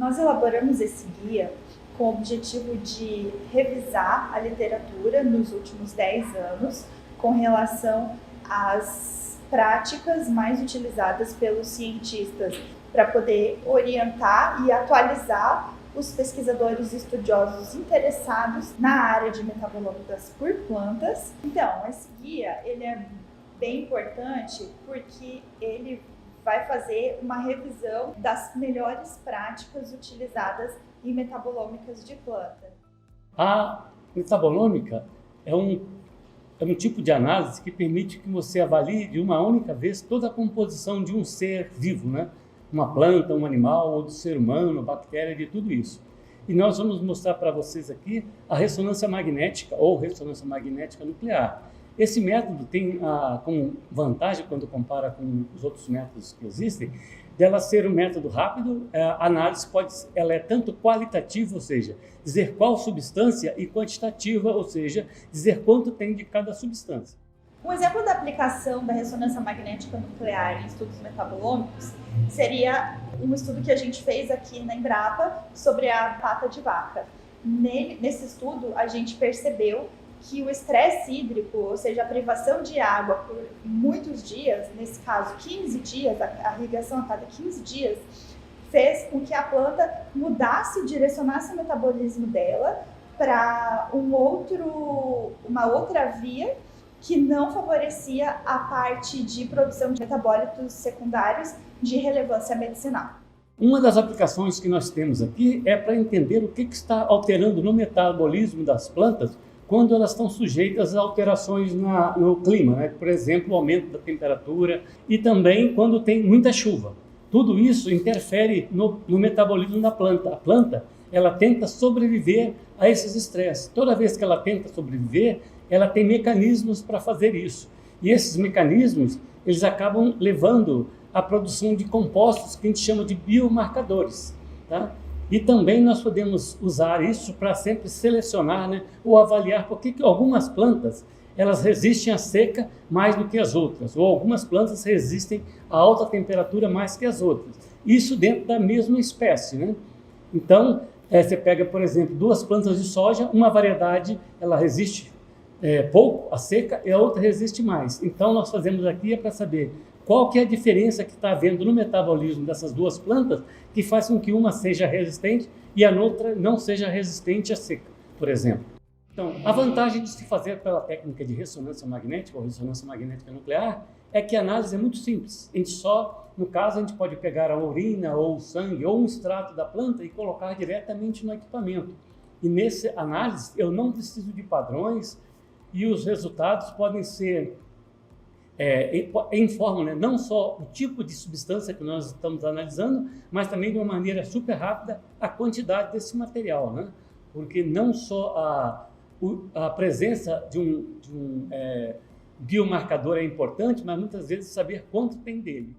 Nós elaboramos esse guia com o objetivo de revisar a literatura nos últimos 10 anos com relação às práticas mais utilizadas pelos cientistas para poder orientar e atualizar os pesquisadores e estudiosos interessados na área de metabolômicas por plantas. Então, esse guia ele é bem importante porque ele vai fazer uma revisão das melhores práticas utilizadas em metabolômicas de planta. A metabolômica é um tipo de análise que permite que você avalie de uma única vez toda a composição de um ser vivo, né? Uma planta, um animal, ou do ser humano, bactéria, de tudo isso. E nós vamos mostrar para vocês aqui a ressonância magnética ou ressonância magnética nuclear. Esse método tem como vantagem, quando compara com os outros métodos que existem, dela ser um método rápido. A análise ela é tanto qualitativa, ou seja, dizer qual substância, e quantitativa, ou seja, dizer quanto tem de cada substância. Um exemplo da aplicação da ressonância magnética nuclear em estudos metabolômicos seria um estudo que a gente fez aqui na Embrapa sobre a pata de vaca. Nesse estudo, a gente percebeu que o estresse hídrico, ou seja, a privação de água por muitos dias, nesse caso 15 dias, a irrigação a cada 15 dias, fez com que a planta mudasse, direcionasse o metabolismo dela para uma outra via que não favorecia a parte de produção de metabólitos secundários de relevância medicinal. Uma das aplicações que nós temos aqui é para entender o que está alterando no metabolismo das plantas quando elas estão sujeitas a alterações no clima, né? Por exemplo, o aumento da temperatura e também quando tem muita chuva. Tudo isso interfere no metabolismo da planta. A planta ela tenta sobreviver a esses estresses. Toda vez que ela tenta sobreviver, ela tem mecanismos para fazer isso. E esses mecanismos, eles acabam levando à produção de compostos que a gente chama de biomarcadores, tá? E também nós podemos usar isso para sempre selecionar, né, ou avaliar por que algumas plantas elas resistem à seca mais do que as outras, ou algumas plantas resistem a alta temperatura mais que as outras. Isso dentro da mesma espécie, né? Então, você pega, por exemplo, duas plantas de soja, uma variedade ela resiste pouco à seca e a outra resiste mais. Então, nós fazemos aqui para saber qual que é a diferença que está havendo no metabolismo dessas duas plantas que faz com que uma seja resistente e a outra não seja resistente à seca, por exemplo. Então, a vantagem de se fazer pela técnica de ressonância magnética ou ressonância magnética nuclear é que a análise é muito simples. No caso, a gente pode pegar a urina ou o sangue ou um extrato da planta e colocar diretamente no equipamento. E nessa análise eu não preciso de padrões e os resultados podem ser informam, né, não só o tipo de substância que nós estamos analisando, mas também de uma maneira super rápida a quantidade desse material, né? Porque não só a presença de um biomarcador é importante, mas muitas vezes saber quanto tem dele.